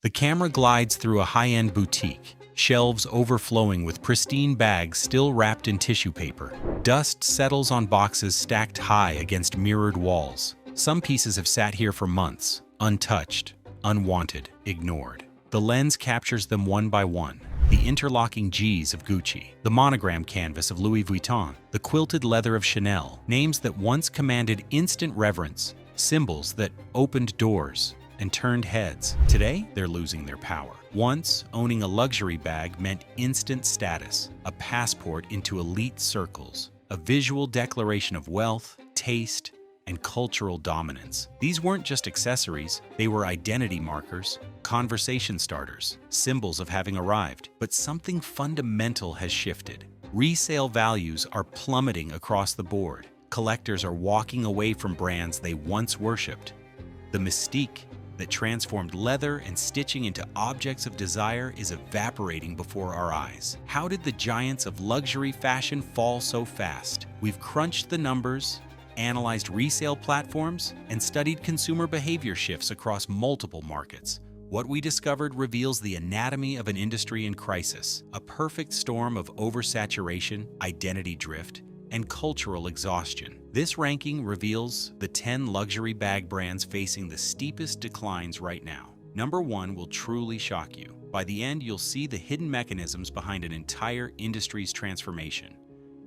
The camera glides through a high-end boutique, shelves overflowing with pristine bags still wrapped in tissue paper. Dust settles on boxes stacked high against mirrored walls. Some pieces have sat here for months, untouched, unwanted, ignored. The lens captures them one by one. The interlocking G's of Gucci, the monogram canvas of Louis Vuitton, the quilted leather of Chanel, names that once commanded instant reverence, symbols that opened doors and turned heads. Today, they're losing their power. Once, owning a luxury bag meant instant status, a passport into elite circles, a visual declaration of wealth, taste, and cultural dominance. These weren't just accessories, they were identity markers, conversation starters, symbols of having arrived. But something fundamental has shifted. Resale values are plummeting across the board. Collectors are walking away from brands they once worshipped. The mystique that transformed leather and stitching into objects of desire is evaporating before our eyes. How did the giants of luxury fashion fall so fast? We've crunched the numbers, analyzed resale platforms, and studied consumer behavior shifts across multiple markets. What we discovered reveals the anatomy of an industry in crisis, a perfect storm of oversaturation, identity drift, and cultural exhaustion. This ranking reveals the 10 luxury bag brands facing the steepest declines right now. Number 1 will truly shock you. By the end, you'll see the hidden mechanisms behind an entire industry's transformation.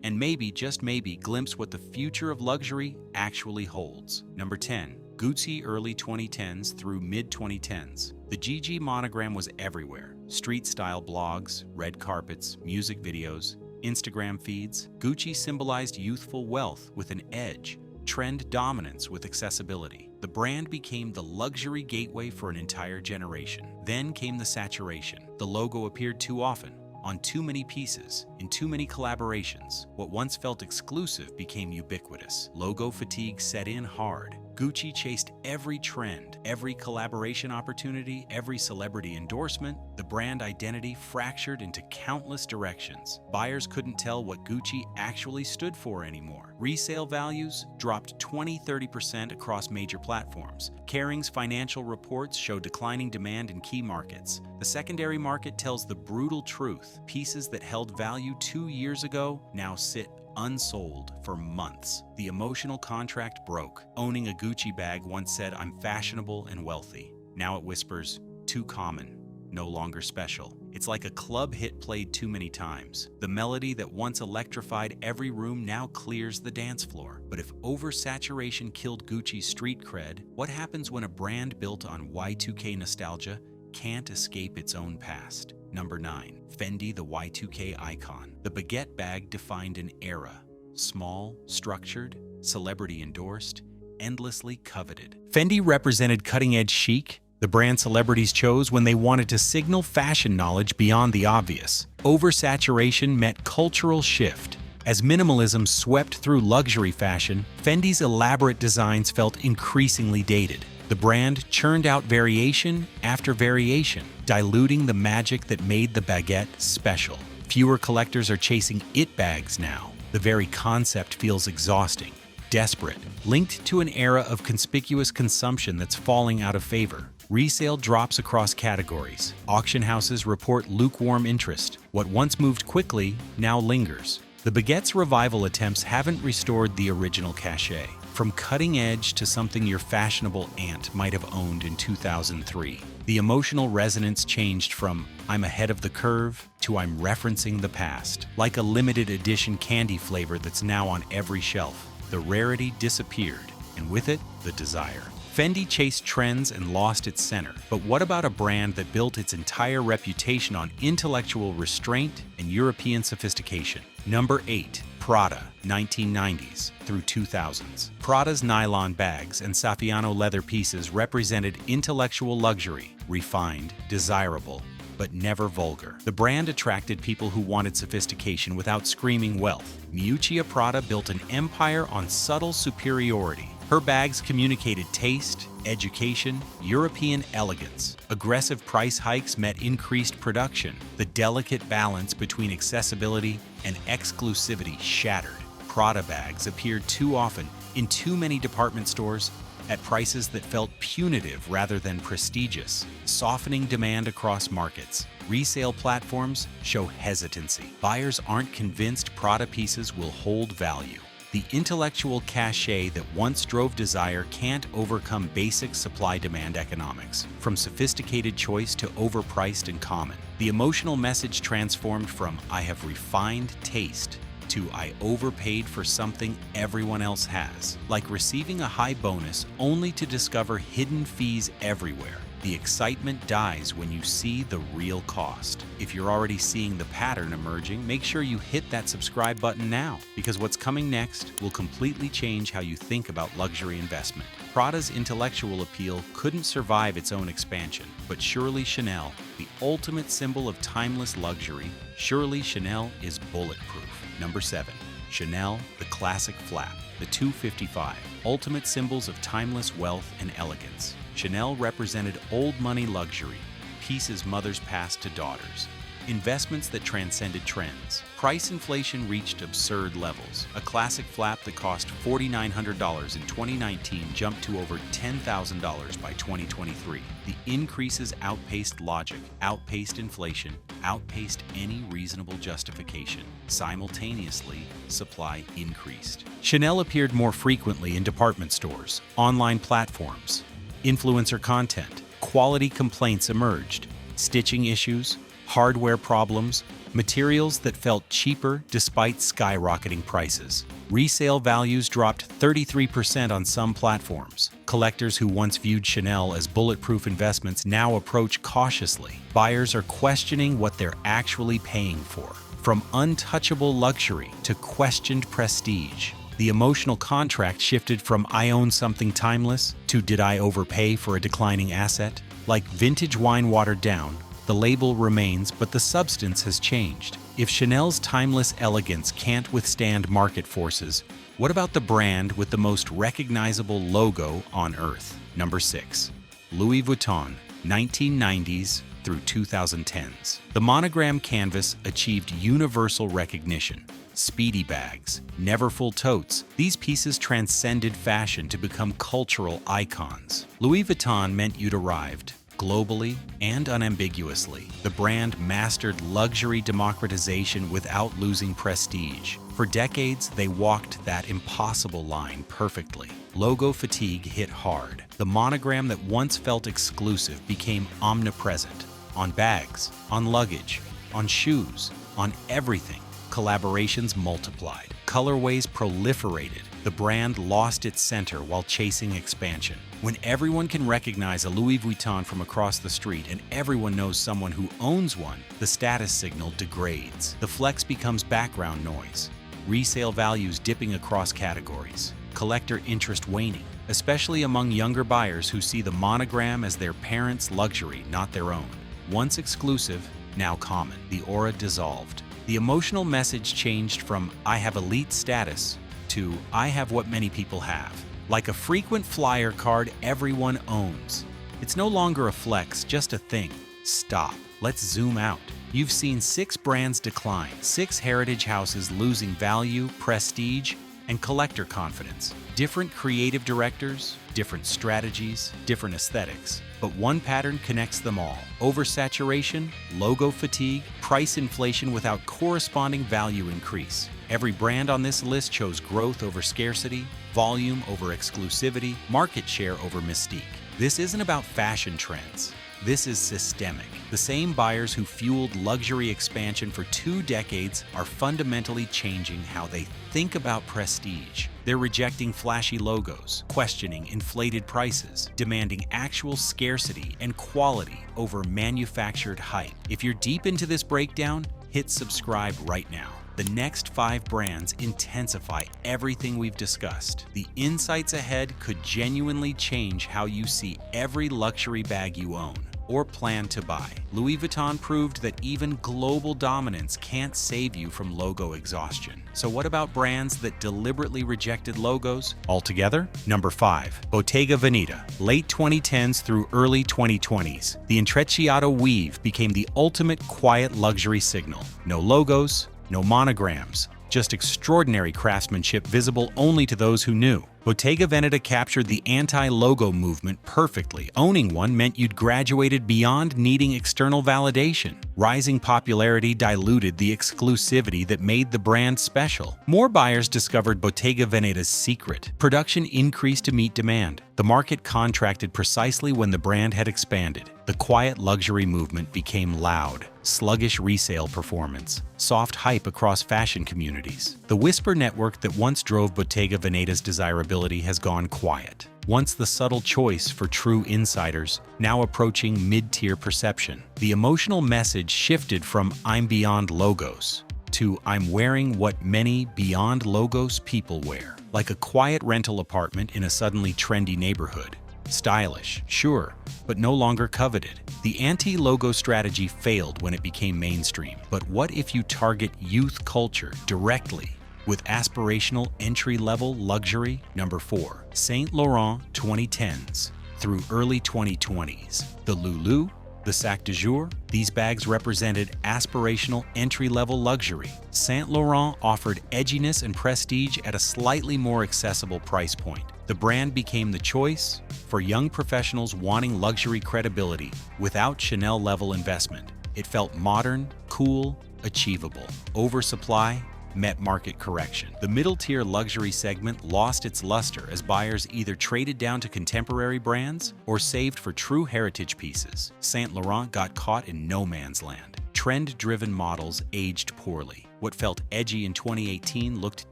And maybe, just maybe, glimpse what the future of luxury actually holds. Number 10. Gucci early 2010s through mid-2010s. The GG monogram was everywhere. Street-style blogs, red carpets, music videos, Instagram feeds. Gucci symbolized youthful wealth with an edge, trend dominance with accessibility. The brand became the luxury gateway for an entire generation. Then came the saturation. The logo appeared too often, on too many pieces, in too many collaborations. What once felt exclusive became ubiquitous. Logo fatigue set in hard. Gucci chased every trend, every collaboration opportunity, every celebrity endorsement. The brand identity fractured into countless directions. Buyers couldn't tell what Gucci actually stood for anymore. Resale values dropped 20–30% across major platforms. Kering's financial reports show declining demand in key markets. The secondary market tells the brutal truth. Pieces that held value 2 years ago now sit unsold for months. The emotional contract broke. Owning a Gucci bag once said, "I'm fashionable and wealthy." Now it whispers, "Too common, no longer special." It's like a club hit played too many times. The melody that once electrified every room now clears the dance floor. But if oversaturation killed Gucci's street cred, what happens when a brand built on Y2K nostalgia can't escape its own past? Number 9. Fendi, the Y2K icon. The baguette bag defined an era. Small, structured, celebrity-endorsed, endlessly coveted. Fendi represented cutting-edge chic, the brand celebrities chose when they wanted to signal fashion knowledge beyond the obvious. Oversaturation met cultural shift. As minimalism swept through luxury fashion, Fendi's elaborate designs felt increasingly dated. The brand churned out variation after variation, diluting the magic that made the baguette special. Fewer collectors are chasing it bags now. The very concept feels exhausting, desperate, linked to an era of conspicuous consumption that's falling out of favor. Resale drops across categories. Auction houses report lukewarm interest. What once moved quickly now lingers. The baguette's revival attempts haven't restored the original cachet. From cutting edge to something your fashionable aunt might have owned in 2003. The emotional resonance changed from "I'm ahead of the curve" to "I'm referencing the past." Like a limited edition candy flavor that's now on every shelf. The rarity disappeared, and with it, the desire. Fendi chased trends and lost its center. But what about a brand that built its entire reputation on intellectual restraint and European sophistication? Number 8. Prada, 1990s through 2000s. Prada's nylon bags and Saffiano leather pieces represented intellectual luxury, refined, desirable, but never vulgar. The brand attracted people who wanted sophistication without screaming wealth. Miuccia Prada built an empire on subtle superiority. Her bags communicated taste, education, European elegance. Aggressive price hikes met increased production. The delicate balance between accessibility and exclusivity shattered. Prada bags appeared too often in too many department stores at prices that felt punitive rather than prestigious, softening demand across markets. Resale platforms show hesitancy. Buyers aren't convinced Prada pieces will hold value. The intellectual cachet that once drove desire can't overcome basic supply-demand economics, from sophisticated choice to overpriced and common. The emotional message transformed from "I have refined taste" to "I overpaid for something everyone else has," like receiving a high bonus only to discover hidden fees everywhere. The excitement dies when you see the real cost. If you're already seeing the pattern emerging, make sure you hit that subscribe button now, because what's coming next will completely change how you think about luxury investment. Prada's intellectual appeal couldn't survive its own expansion, but surely Chanel, the ultimate symbol of timeless luxury, surely Chanel is bulletproof. Number 7. Chanel, the classic flap. The 255, ultimate symbols of timeless wealth and elegance. Chanel represented old money luxury, pieces mothers passed to daughters, investments that transcended trends. Price inflation reached absurd levels. A classic flap that cost $4,900 in 2019 jumped to over $10,000 by 2023. The increases outpaced logic, outpaced inflation, outpaced any reasonable justification. Simultaneously, supply increased. Chanel appeared more frequently in department stores, online platforms, influencer content. Quality complaints emerged. Stitching issues, hardware problems, materials that felt cheaper despite skyrocketing prices. Resale values dropped 33% on some platforms. Collectors who once viewed Chanel as bulletproof investments now approach cautiously. Buyers are questioning what they're actually paying for. From untouchable luxury to questioned prestige, the emotional contract shifted from "I own something timeless" to "Did I overpay for a declining asset?" Like vintage wine watered down, the label remains, but the substance has changed. If Chanel's timeless elegance can't withstand market forces, what about the brand with the most recognizable logo on earth? Number 6. Louis Vuitton, 1990s through 2010s. The monogram canvas achieved universal recognition. Speedy bags, never-full totes, these pieces transcended fashion to become cultural icons. Louis Vuitton meant you'd arrived, globally and unambiguously. The brand mastered luxury democratization without losing prestige. For decades, they walked that impossible line perfectly. Logo fatigue hit hard. The monogram that once felt exclusive became omnipresent. On bags, on luggage, on shoes, on everything. Collaborations multiplied. Colorways proliferated. The brand lost its center while chasing expansion. When everyone can recognize a Louis Vuitton from across the street and everyone knows someone who owns one, the status signal degrades. The flex becomes background noise. Resale values dipping across categories. Collector interest waning, especially among younger buyers who see the monogram as their parents' luxury, not their own. Once exclusive, now common. The aura dissolved. The emotional message changed from "I have elite status" to "I have what many people have." Like a frequent flyer card everyone owns. It's no longer a flex, just a thing. Stop. Let's zoom out. You've seen 6 brands decline, 6 heritage houses losing value, prestige, and collector confidence. Different creative directors, different strategies, different aesthetics. But one pattern connects them all. Oversaturation, logo fatigue, price inflation without corresponding value increase. Every brand on this list chose growth over scarcity, volume over exclusivity, market share over mystique. This isn't about fashion trends. This is systemic. The same buyers who fueled luxury expansion for 2 decades are fundamentally changing how they think about prestige. They're rejecting flashy logos, questioning inflated prices, demanding actual scarcity and quality over manufactured hype. If you're deep into this breakdown, hit subscribe right now. The next 5 brands intensify everything we've discussed. The insights ahead could genuinely change how you see every luxury bag you own or plan to buy. Louis Vuitton proved that even global dominance can't save you from logo exhaustion. So what about brands that deliberately rejected logos altogether? Number 5. Bottega Veneta. Late 2010s through early 2020s, the Intrecciato weave became the ultimate quiet luxury signal. No logos, no monograms, just extraordinary craftsmanship visible only to those who knew. Bottega Veneta captured the anti-logo movement perfectly. Owning one meant you'd graduated beyond needing external validation. Rising popularity diluted the exclusivity that made the brand special. More buyers discovered Bottega Veneta's secret. Production increased to meet demand. The market contracted precisely when the brand had expanded. The quiet luxury movement became loud. Sluggish resale performance, soft hype across fashion communities. The whisper network that once drove Bottega Veneta's desirability has gone quiet. Once the subtle choice for true insiders, now approaching mid-tier perception. The emotional message shifted from "I'm beyond logos" to "I'm wearing what many beyond logos people wear." Like a quiet rental apartment in a suddenly trendy neighborhood. Stylish, sure, but no longer coveted. The anti-logo strategy failed when it became mainstream. But what if you target youth culture directly with aspirational entry-level luxury? Number 4. Saint Laurent 2010s through early 2020s. The Loulou, the Sac de Jour, these bags represented aspirational entry-level luxury. Saint Laurent offered edginess and prestige at a slightly more accessible price point. The brand became the choice for young professionals wanting luxury credibility without Chanel-level investment. It felt modern, cool, achievable. Oversupply met market correction. The middle-tier luxury segment lost its luster as buyers either traded down to contemporary brands or saved for true heritage pieces. Saint Laurent got caught in no man's land. Trend-driven models aged poorly. What felt edgy in 2018 looked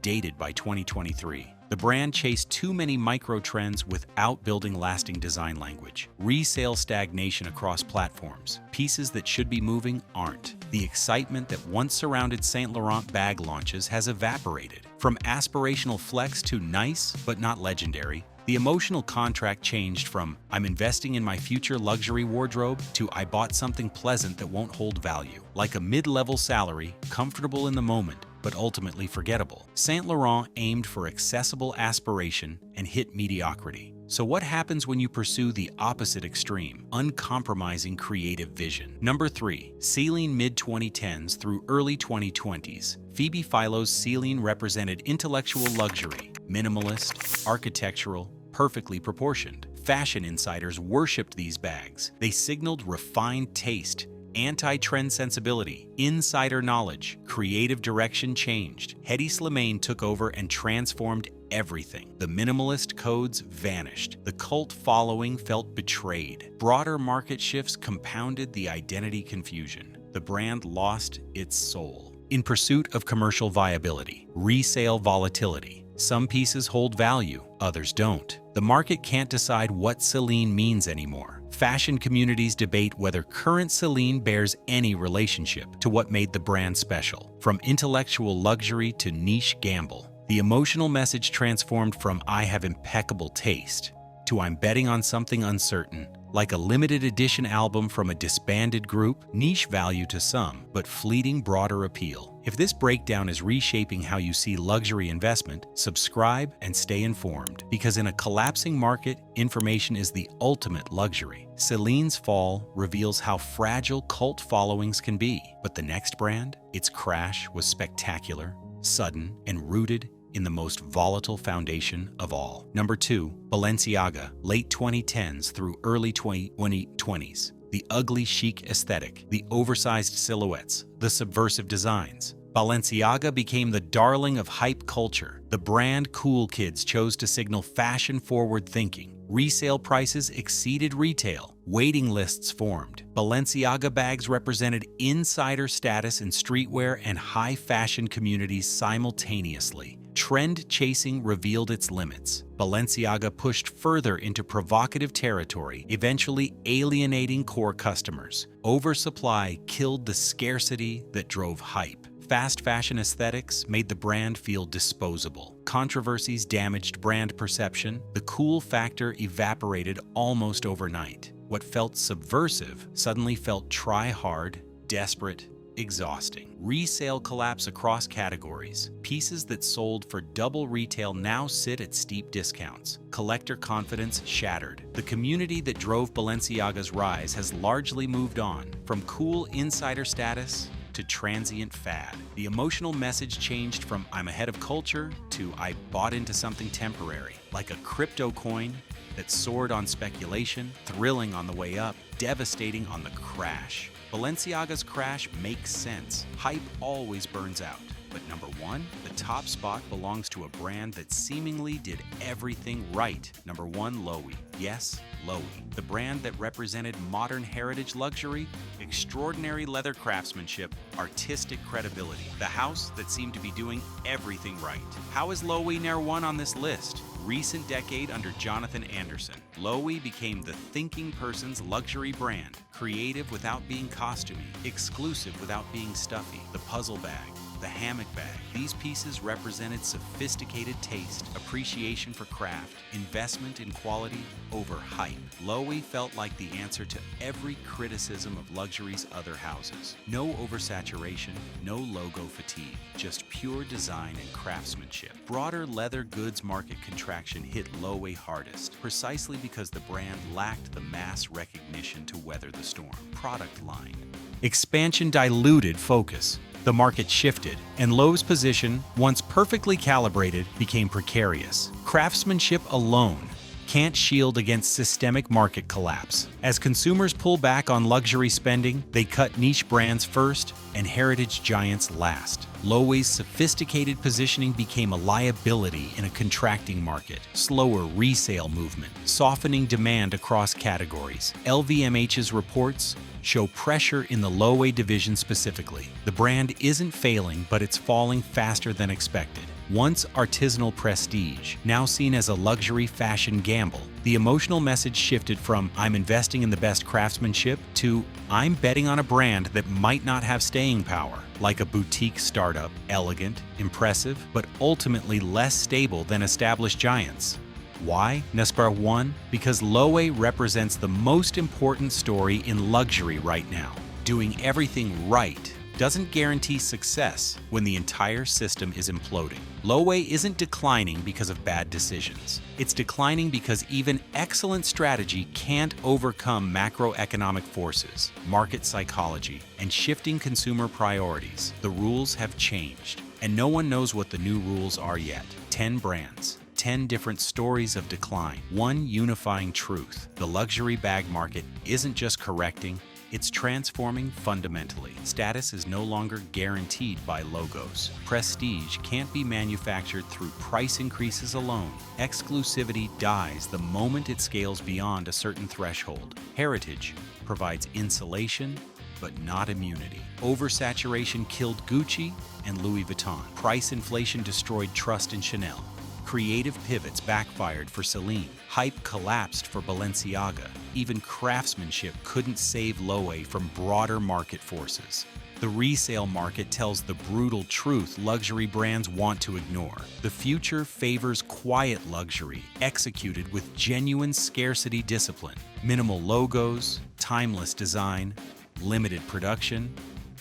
dated by 2023. The brand chased too many micro-trends without building lasting design language. Resale stagnation across platforms. Pieces that should be moving aren't. The excitement that once surrounded Saint Laurent bag launches has evaporated. From aspirational flex to nice but not legendary, the emotional contract changed from "I'm investing in my future luxury wardrobe" to "I bought something pleasant that won't hold value." Like a mid-level salary, comfortable in the moment, but ultimately forgettable. Saint Laurent aimed for accessible aspiration and hit mediocrity. So what happens when you pursue the opposite extreme? Uncompromising creative vision. Number 3. Celine mid-2010s through early 2020s. Phoebe Philo's Celine represented intellectual luxury, minimalist, architectural, perfectly proportioned. Fashion insiders worshipped these bags. They signaled refined taste, anti-trend sensibility, insider knowledge, creative direction changed. Hedi Slimane took over and transformed everything. The minimalist codes vanished. The cult following felt betrayed. Broader market shifts compounded the identity confusion. The brand lost its soul. In pursuit of commercial viability, resale volatility. Some pieces hold value, others don't. The market can't decide what Celine means anymore. Fashion communities debate whether current Celine bears any relationship to what made the brand special. From intellectual luxury to niche gamble, the emotional message transformed from "I have impeccable taste" to "I'm betting on something uncertain." Like a limited edition album from a disbanded group, niche value to some, but fleeting broader appeal. If this breakdown is reshaping how you see luxury investment, subscribe and stay informed. Because in a collapsing market, information is the ultimate luxury. Celine's fall reveals how fragile cult followings can be. But the next brand, its crash was spectacular, sudden, and rooted in the most volatile foundation of all. Number 2, Balenciaga, late 2010s through early 2020s. The ugly chic aesthetic, the oversized silhouettes, the subversive designs. Balenciaga became the darling of hype culture. The brand cool kids chose to signal fashion-forward thinking. Resale prices exceeded retail. Waiting lists formed. Balenciaga bags represented insider status in streetwear and high fashion communities simultaneously. Trend chasing revealed its limits. Balenciaga pushed further into provocative territory, eventually alienating core customers. Oversupply killed the scarcity that drove hype. Fast fashion aesthetics made the brand feel disposable. Controversies damaged brand perception. The cool factor evaporated almost overnight. What felt subversive suddenly felt try-hard, desperate, exhausting. Resale collapse across categories. Pieces that sold for double retail now sit at steep discounts. Collector confidence shattered. The community that drove Balenciaga's rise has largely moved on. From cool insider status to transient fad. The emotional message changed from "I'm ahead of culture" to "I bought into something temporary," like a crypto coin that soared on speculation, thrilling on the way up, devastating on the crash. Balenciaga's crash makes sense. Hype always burns out. But number one, the top spot belongs to a brand that seemingly did everything right. Number one, Louis. Yes, Louis. The brand that represented modern heritage luxury, extraordinary leather craftsmanship, artistic credibility. The house that seemed to be doing everything right. How is Louis #1 on this list? Recent decade under Jonathan Anderson. Louis became the thinking person's luxury brand. Creative without being costumey. Exclusive without being stuffy. The puzzle bag. The hammock bag. These pieces represented sophisticated taste, appreciation for craft, investment in quality over hype. Louis felt like the answer to every criticism of luxury's other houses. No oversaturation, no logo fatigue, just pure design and craftsmanship. Broader leather goods market contraction hit Louis hardest, precisely because the brand lacked the mass recognition to weather the storm. Product line. Expansion diluted focus. The market shifted, and Louis' position, once perfectly calibrated, became precarious. Craftsmanship alone can't shield against systemic market collapse. As consumers pull back on luxury spending, they cut niche brands first and heritage giants last. Louis' sophisticated positioning became a liability in a contracting market. Slower resale movement, softening demand across categories. LVMH's reports show pressure in the Louis division specifically. The brand isn't failing, but it's falling faster than expected. Once artisanal prestige, now seen as a luxury fashion gamble, the emotional message shifted from "I'm investing in the best craftsmanship" to "I'm betting on a brand that might not have staying power," like a boutique startup, elegant, impressive, but ultimately less stable than established giants. Why? #1, because Louis represents the most important story in luxury right now. Doing everything right doesn't guarantee success when the entire system is imploding. Louis isn't declining because of bad decisions. It's declining because even excellent strategy can't overcome macroeconomic forces, market psychology, and shifting consumer priorities. The rules have changed, and no one knows what the new rules are yet. 10 brands. 10 different stories of decline. One unifying truth: the luxury bag market isn't just correcting, it's transforming fundamentally. Status is no longer guaranteed by logos. Prestige can't be manufactured through price increases alone. Exclusivity dies the moment it scales beyond a certain threshold. Heritage provides insulation, but not immunity. Oversaturation killed Gucci and Louis Vuitton. Price inflation destroyed trust in Chanel. Creative pivots backfired for Celine. Hype collapsed for Balenciaga. Even craftsmanship couldn't save Louis from broader market forces. The resale market tells the brutal truth luxury brands want to ignore. The future favors quiet luxury, executed with genuine scarcity discipline. Minimal logos, timeless design, limited production,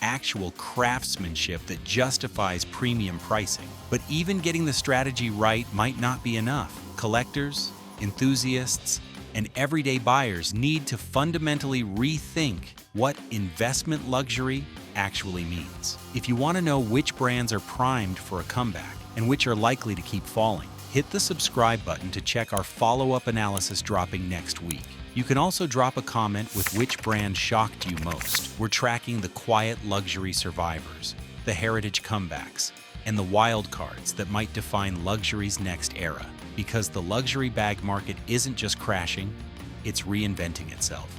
actual craftsmanship that justifies premium pricing. But even getting the strategy right might not be enough. Collectors, enthusiasts, and everyday buyers need to fundamentally rethink what investment luxury actually means. If you want to know which brands are primed for a comeback and which are likely to keep falling, hit the subscribe button to check our follow-up analysis dropping next week. You can also drop a comment with which brand shocked you most. We're tracking the quiet luxury survivors, the heritage comebacks, and the wild cards that might define luxury's next era. Because the luxury bag market isn't just crashing, it's reinventing itself.